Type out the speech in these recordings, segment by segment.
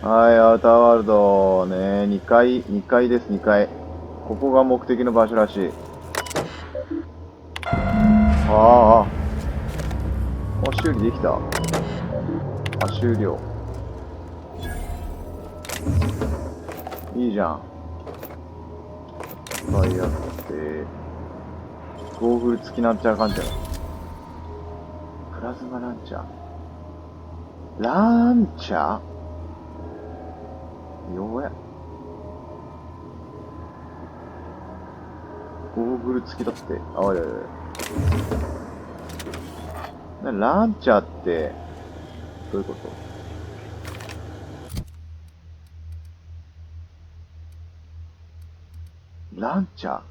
はい、アウターワールドね、2階です、2階。ここが目的の場所らしい。あ修理できた。終了。いいじゃん。使いやって、ゴーグル付きなんちゃらかんちゃら。プラズマランチャー。ランチャー弱え。ゴーグル付きだって。あ、いやいやいや。ランチャーって、どういうこと？ランチャ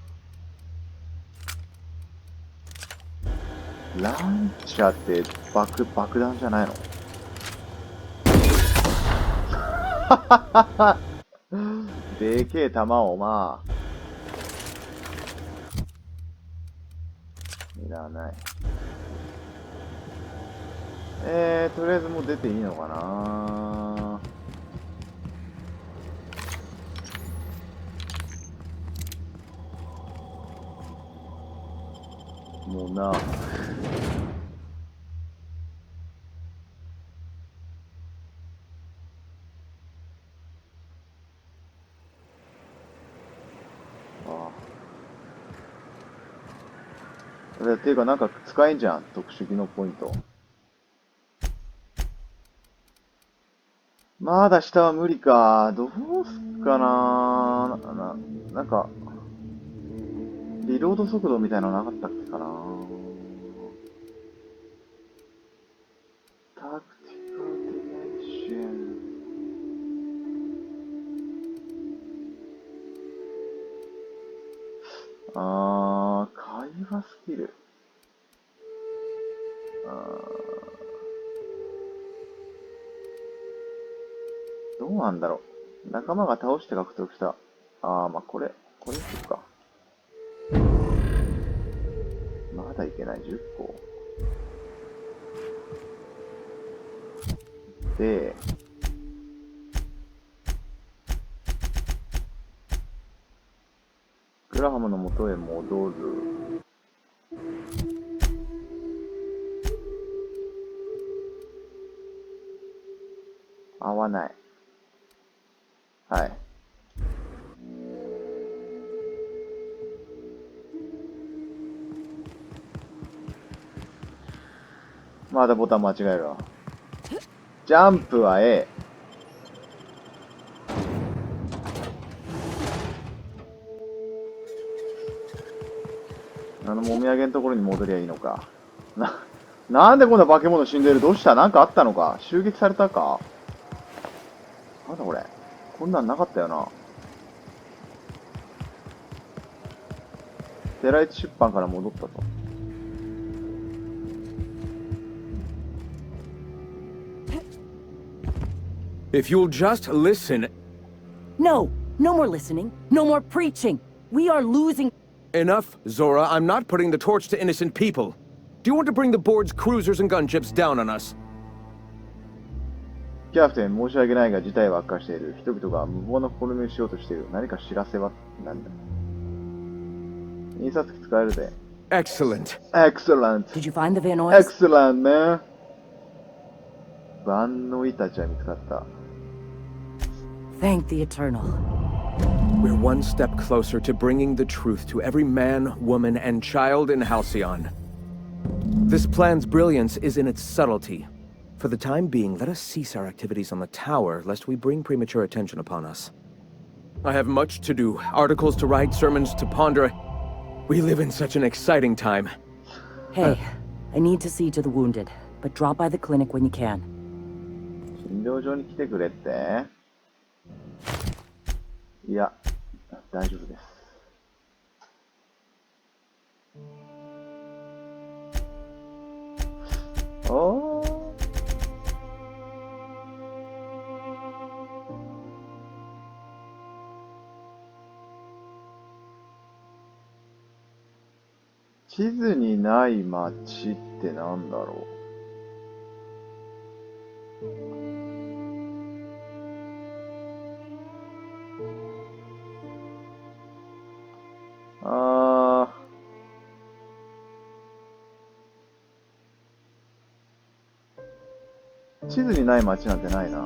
ーランチャーって爆弾じゃないの？でけえ弾をいらない。とりあえずもう出ていいのかな？もうな。っていうかなんか使えんじゃん、特殊技能ポイント。まだ下は無理か。どうすっかなんか、リロード速度みたいなのなかったっけかな。タクティカルディメンション。会話スキル。どうなんだろう。仲間が倒して獲得した。これにするか。まだいけない、10個。で、グラハムの元へ戻る。合わない。はい。まだボタン間違えるわ。ジャンプは A。もみあげのところに戻りゃいいのか。なんでこんな化け物死んでる？どうした？なんかあったのか？襲撃されたか？なんだこれ。こんなんなかったよな。寺市出版から戻ったと。If you'll just listen. No, no more listening, no more preaching. We are losing. Enough, Zora. I'm not putting the torch to innocent people. Do you want to bring the board's cruisers and gunships down on us? キャプテン、申し訳ないが事態は悪化している。人々が無謀な試みをしようとしている。何か知らせは？なんだ。印刷機使えるぜ。Excellent. Excellent. Did you find the Van Oys? Excellent ね。万能イたちは見つかった。Thank the Eternal. We're one step closer to bringing the truth to every man, woman, and child in Halcyon. This plan's brilliance is in its subtlety. For the time being, let us cease our activities on the tower, lest we bring premature attention upon us. I have much to do, articles to write, sermons to ponder. We live in such an exciting time. Hey, I need to see to the wounded, but drop by the clinic when you can. 診療所に来てくれって？いや、大丈夫です。おー。地図にない街ってなんだろう。地図にない街なんてないな。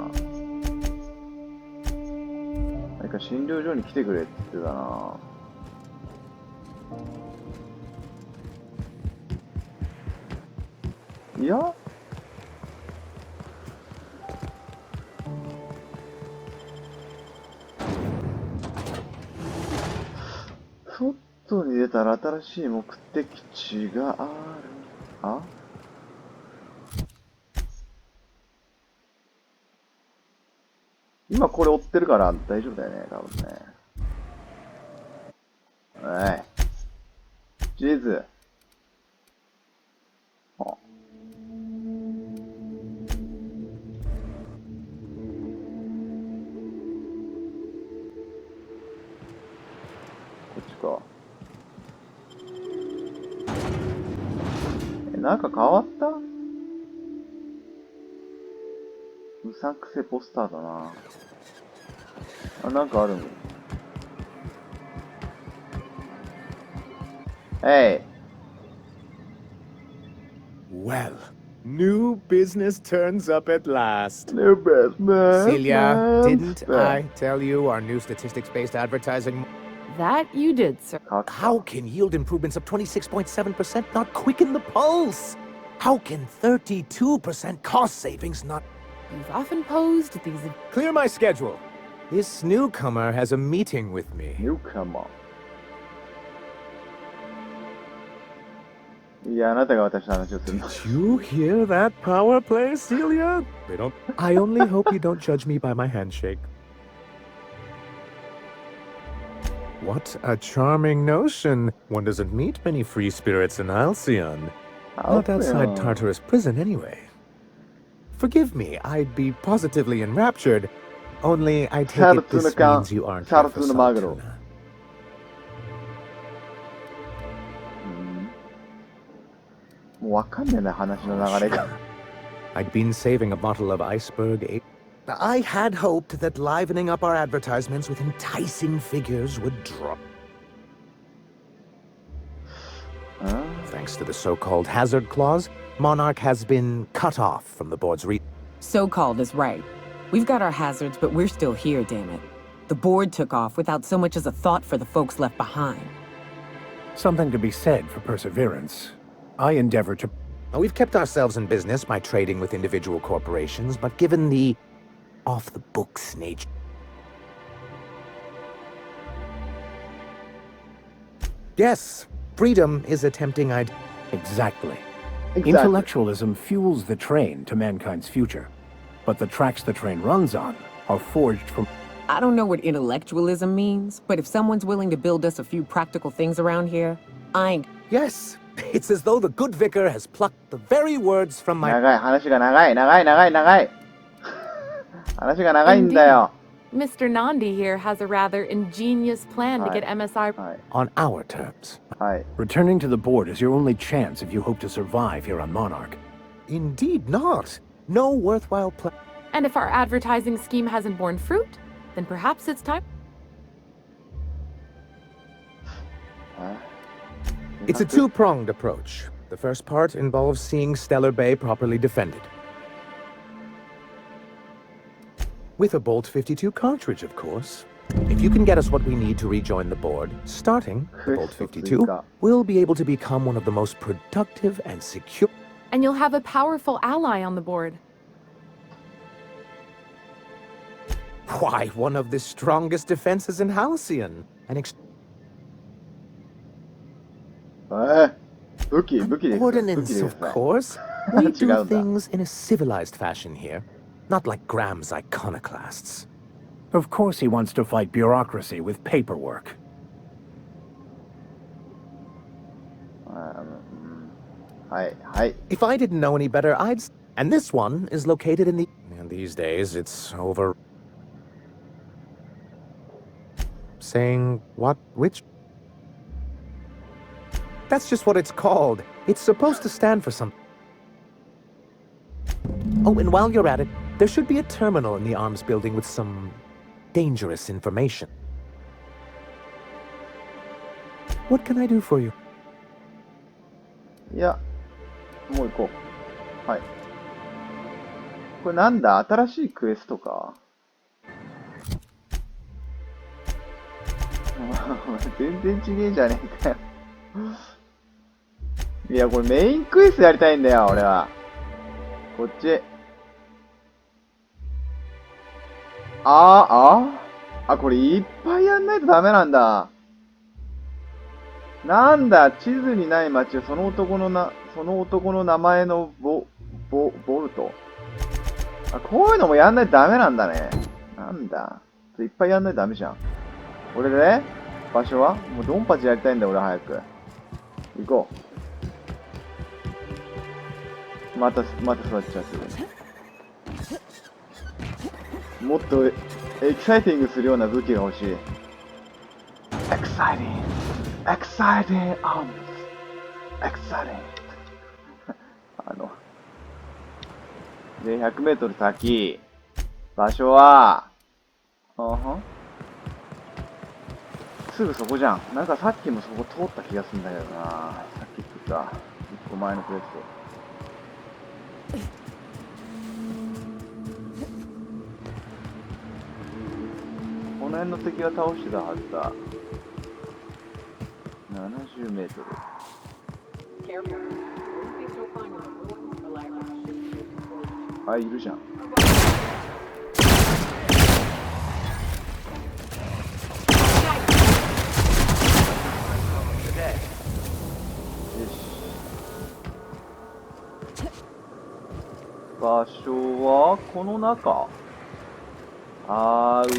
何か診療所に来てくれって言ってたな。いや、外に出たら新しい目的地がある。あ、今これ追ってるから大丈夫だよね、多分ね。はい。地図。あ。こっちか。なんか変わった？うさんくせポスターだな。あ、なんかあるの？えい。Well, new business turns up at last. New business. Celia, didn't I tell you our new statistics-based advertising? That you did, sir. How can yield improvements of 26.7% not quicken the pulse? How can 32% cost savings not... You've often posed these. Clear my schedule. This newcomer has a meeting with me. Newcomer. いや、あなたが私の話をするの。 Did you hear that power play, Celia? They don't... I only hope you don't judge me by my handshake. What a charming notion. One doesn't meet many free spirits in Halcyon. Not outside Tartarus prison, anyway. Forgive me, I'd be positively enraptured. Only I take it this means you aren't here for Saltuna. もうわかんねえな、話の流れが。I'd been saving a bottle of iceberg. I had hoped that livening up our advertisements with enticing figures would draw. Thanks to the so-called hazard clause, Monarch has been cut off from the board's So-called is right. We've got our hazards, but we're still here, damn it. The board took off without so much as a thought for the folks left behind. Something to be said for perseverance. I endeavor to... We've kept ourselves in business by trading with individual corporations, but given the off-the-books nature... Yes, freedom is a tempting idea. Exactly. Intellectualism fuels the train to mankind's future. But the tracks the train runs on are forged from... I don't know what intellectualism means, but if someone's willing to build us a few practical things around here, I ain't... Yes, it's as though the good vicar has plucked the very words from my... 長い、話が長い、長い、長い、長い。話が長いんだよ。Mr. Nandi here has a rather ingenious plan to get MSI はい。 on our terms. はい。 Returning to the board is your only chance if you hope to survive here on Monarch. Indeed not. No worthwhile plan. And if our advertising scheme hasn't borne fruit, then perhaps it's time. It's a two-pronged approach. The first part involves seeing Stellar Bay properly defended. With a Bolt 52 cartridge, of course. If you can get us what we need to rejoin the board, starting the Bolt 52, we'll be able to become one of the most productive and secure... And you'll have a powerful ally on the board. Why, one of the strongest defenses in Halcyon. An 武器です。武器です。 ordinance, of course. We do things in a civilized fashion here. Not like Graham's iconoclasts. Of course he wants to fight bureaucracy with paperwork. If I didn't know any better, I'd... And this one is located in the... And these days, it's over... Saying what? Which? That's just what it's called. It's supposed to stand for something. Oh, and while you're at it, there should be a terminal in the arms building with some dangerous information. What can I do for you? いや、もう行こう。はい。これなんだ、新しいクエストか。全然ちげえじゃねえかよ。いや、これメインクエストやりたいんだよ、俺は。こっち。これいっぱいやんないとダメなんだ。なんだ、地図にない街をその男の名前のボルト。こういうのもやんないとダメなんだね。なんだ。いっぱいやんないとダメじゃん。俺でね、場所はもうドンパチやりたいんだよ、俺早く。行こう。また座っちゃってる。もっとエキサイティングするような武器が欲しい。エキサイティング。エキサイティングアームズ。エキサイティング。で、100メートル先。場所は、すぐそこじゃん。なんかさっきもそこ通った気がするんだけどな。さっき言ってた。1個前のクエスト。この辺の敵は倒してたはずだ。70メートル。あ、いるじゃん。よし。場所はこの中。上から行く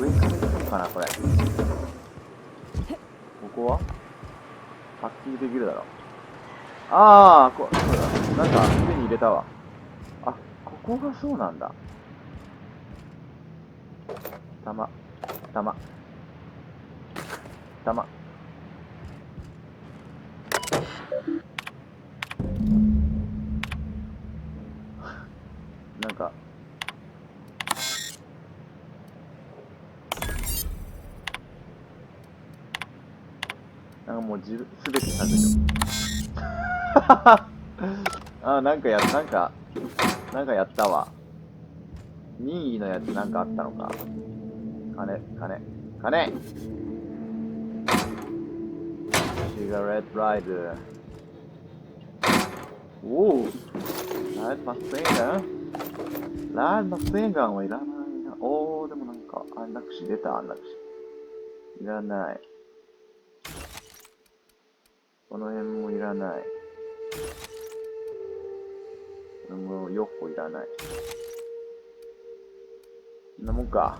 のかな、これ。ここはハッキングできるだろ。そうだ。なんか手に入れたわ。ここがそうなんだ。玉。なんか、もうすべて削除。なんかやったわ。任意のやつなんかあったのか。金。シガレットライド。おお。ライドマシンガンはいらないな。でもなんか、安楽死出た、安楽死。いらない。この辺もいらない。もう、ヨッホいらない。そんなもんか。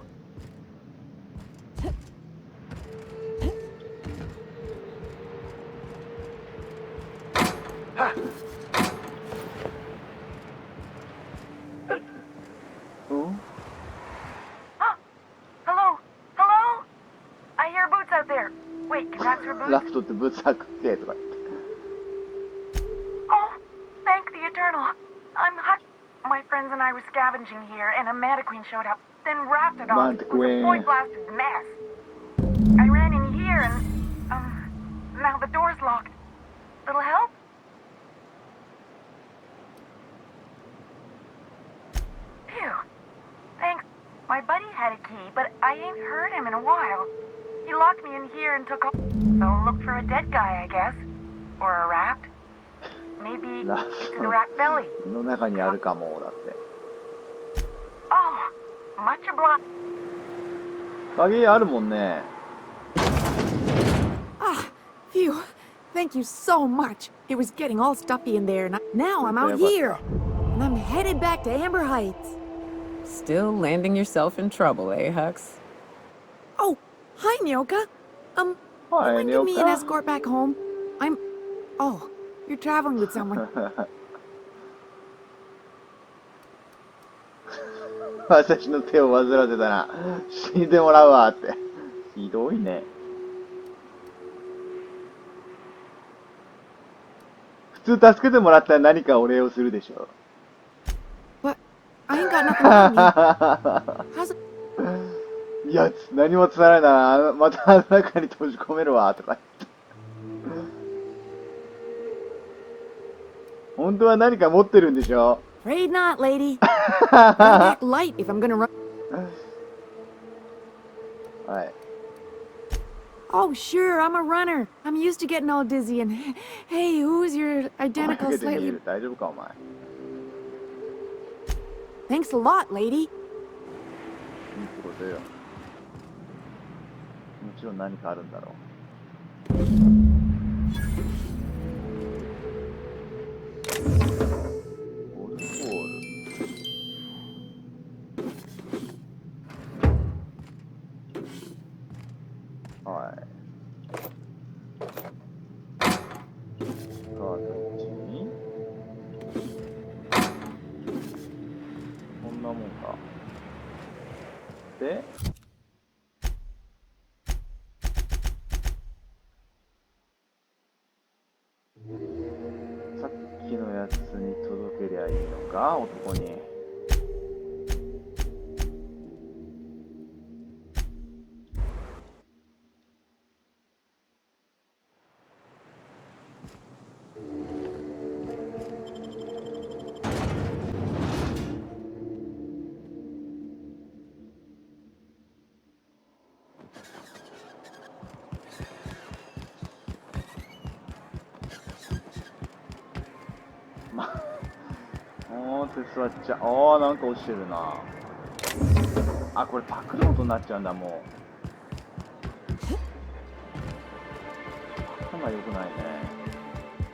ラプトってブーツ履くっけとか言って。Oh, thank the eternal. I'm hot. My friends and I were scavenging here, and a mantiqueen showed up. Then Raptidon was a point-blasted mess. I ran in here, and now the door's locked. Little help? Phew. Thanks. My buddy had a key, but I ain't heard him in a while. He locked me in here and took off. So look for a dead guy, I guess. Or a rat. Maybe it's in a rat belly. の中にあるかも、だって。Oh, much obliged. 鍵あるもんね。Phew. Thank you so much. It was getting all stuffy in there, and now I'm out here. And I'm headed back to Amber Heights. Still landing yourself in trouble, eh, Hux? Oh, hi, Nyoka. Hi, you mind giving me an Nyoka. escort back home? Oh, you're traveling with someone. 私の手を煩わせたな。死んでもらうわって。ひどいね。普通助けてもらったら何かお礼をするでしょ。But I ain't got nothing on me. How's it? いや、何もつらないなら、またあの中に閉じ込めるわ、とか言って。本当は何か持ってるんでしょ？ Afraid not, lady. Gotta act light if I'm gonna run. はい。 Oh, sure, I'm a runner. I'm used to getting all dizzy and hey, who's your かけ identical てみ slightly... る。大丈夫かお前。 Thanks a lot, lady. いいってことよ。もちろん何かあるんだろう。オルゴール。はい。カートリッジにこんなもんか。で、さっきのやつに届けりゃいいのか、男に。座っちゃう。ああ、なんか落ちてるな。あ、これパクることになっちゃうんだ、もう。頭良くないね。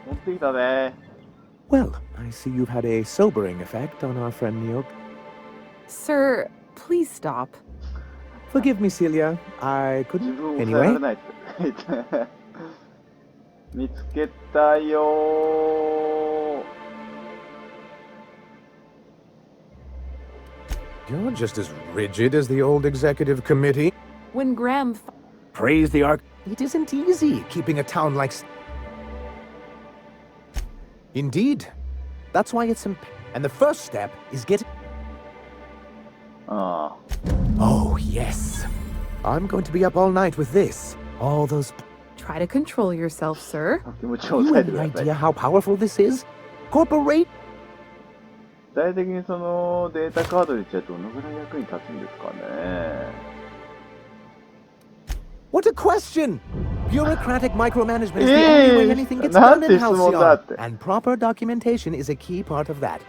持ってきたね。Well, I see you've had a sobering effect on our friend Neo. Sir, please stop. Forgive me, Celia. I 自 couldn't. 分を抑えられ Anyway, ないって言って見つけたよー。 you're just as rigid as the old executive committee. When Graham... Praise the arc. It isn't easy keeping a town like... Indeed. That's why it's and the first step is getting... ああ。 Oh, yes. I'm going to be up all night with this. All those... Try to control yourself, sir. 気持ちを You 抑えて have く any ださい。 idea how powerful this is? Corporate... 具体的にそのデータカードリッジはどのぐらい役に立つんですかね。 What a question! Bureaucratic micromanagement is the only way anything gets done in Halcyon, and proper documentation is a key part of that.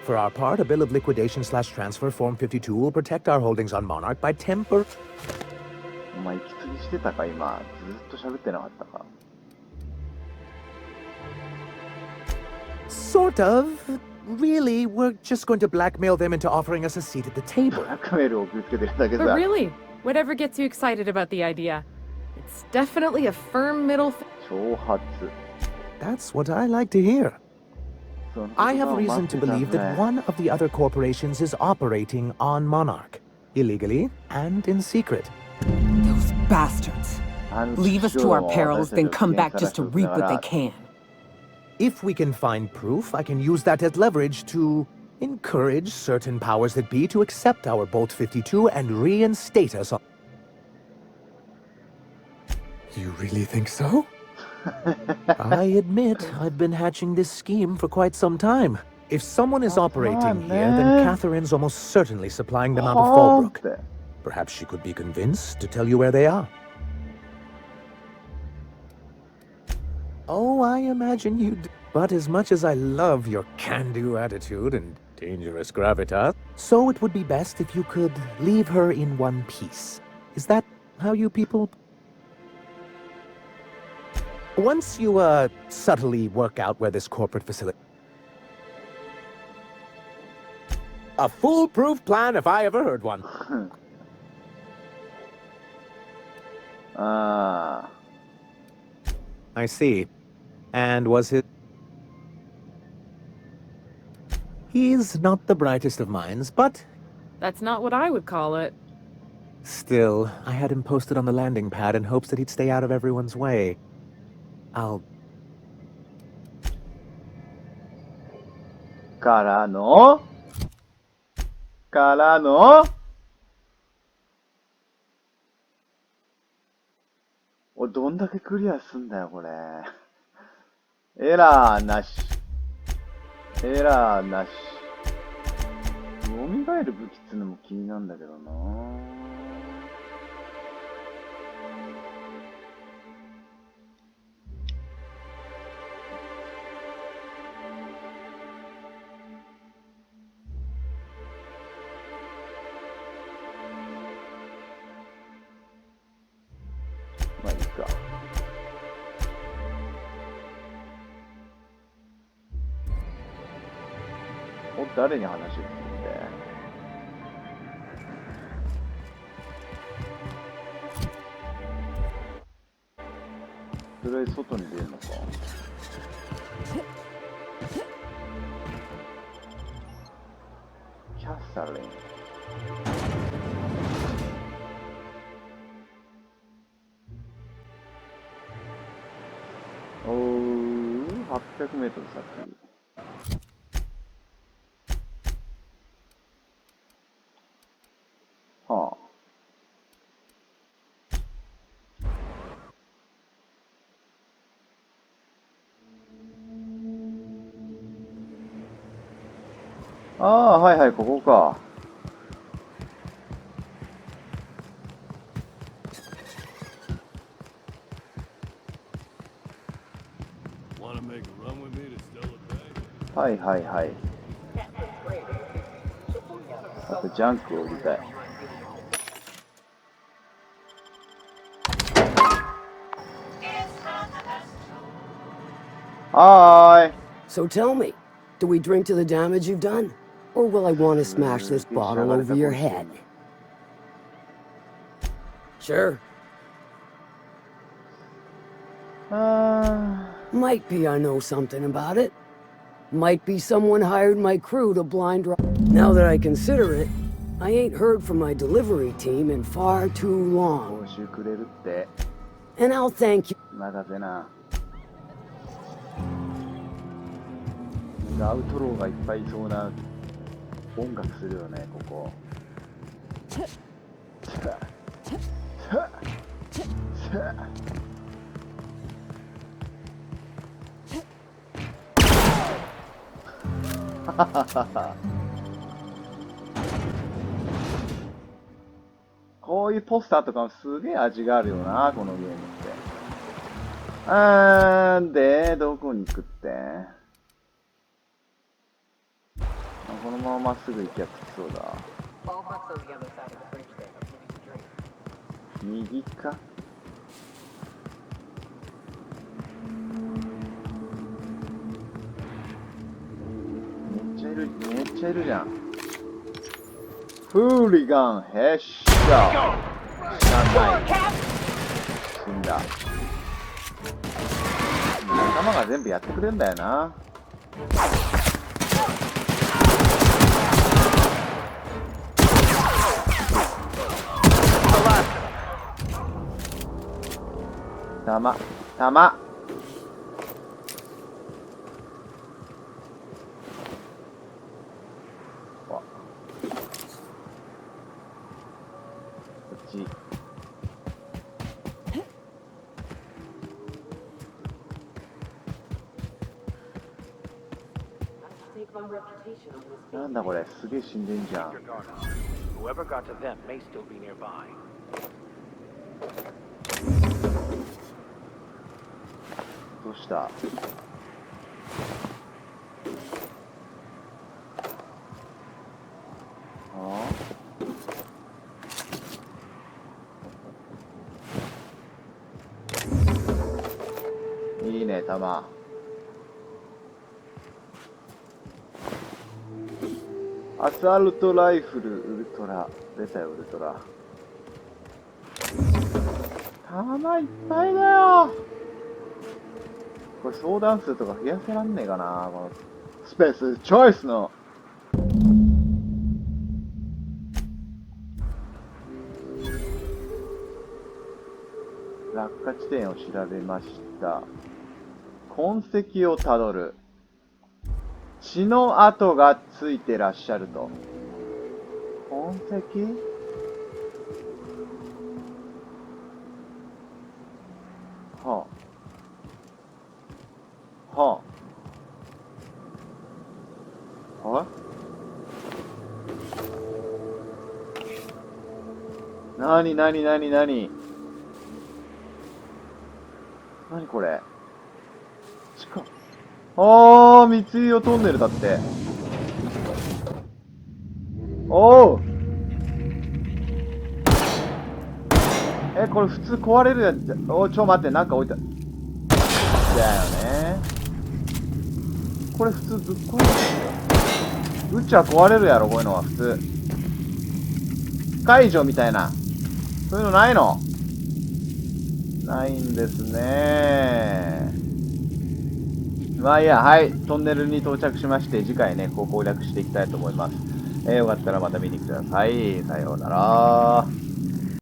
For our part, a bill of liquidation/transfer Form 52 will protect our holdings on Monarch by temper... お前息継ぎしてたか今。ずっと喋ってなかったか。 Sort of. Really, we're just going to blackmail them into offering us a seat at the table. ブラックメールを送りつけてるだけ But さ。 really, whatever gets you excited about the idea. It's definitely a firm middle... 挑発。 That's what I like to hear. その I 言 have 葉を reason 待って to た believe that ね。 one of the other corporations is operating on Monarch, illegally and in secret. Those bastards. Leave us to our perils, then come back just to reap what they can. If we can find proof, I can use that as leverage to encourage certain powers that be to accept our Bolt 52 and reinstate us on... You really think so? I admit, I've been hatching this scheme for quite some time. If someone is operating here, then Catherine's almost certainly supplying them out of Fallbrook. Perhaps she could be convinced to tell you where they are. Oh, I imagine you'd... But as much as I love your can-do attitude and dangerous gravitas, so it would be best if you could leave her in one piece. Is that how you people... Once you, subtly work out where this corporate facility... A foolproof plan if I ever heard one. I see. And was it... He's not the brightest of minds, but... That's not what I would call it. Still, I had him posted on the landing pad in hopes that he'd stay out of everyone's way. I'll... からのお、どんだけクリアすんだよ、これ。エラーなし。エラーなし。蘇る武器っつうのも気になるんだけどな。まあいいか。誰に話を聞いて。とりあえず外に出るのか。キャサリン。おー、800メートル先。はあ。ああ、はいはい、ここか。はいはいはい。あとジャンクを売りたい。はーい。 So tell me, do we drink to the damage you've done? Or will I want to smash this bottle over your head? Sure. Might be I know something about it. Might be someone hired my crew to blind rob. Now that I consider it, I ain't heard from my delivery team in far too 報 long. 酬くれるって。 And I'll thank you. 任せな。アウトローがいっぱいいそうな音楽するよね、ここ。こういうポスターとかもすげえ味があるよな、このゲームって。で、どこに行くって？このまままっすぐ行きゃ着きそうだ。右か？めっちゃいる、めっちゃいるじゃん。フーリガンヘッショット。死なない。死んだ。仲間が全部やってくれるんだよな。弾。こっち。なんだこれ、すげえ死んでんじゃん。Whoever got to them may still be nearby. どうした？いいね、弾。アサルトライフルウルトラ。出たよ、ウルトラ。弾いっぱいだよ。これ相談数とか増やせらんねえかな、このスペースチョイスの。落下地点を調べました。痕跡をたどる。血の跡がついてらっしゃると。痕跡？はあ。はなになになになになにこれ。あー、密輸トンネルだって。おう。これ普通壊れるやつ。お、待って、なんか置いた。だよね。これ普通ぶっ壊れるよ。うちは壊れるやろ、こういうのは普通。解除みたいな。そういうのないの？ないんですね。まあいいや、はい。トンネルに到着しまして、次回ね、こう攻略していきたいと思います。よかったらまた見てください。さようなら。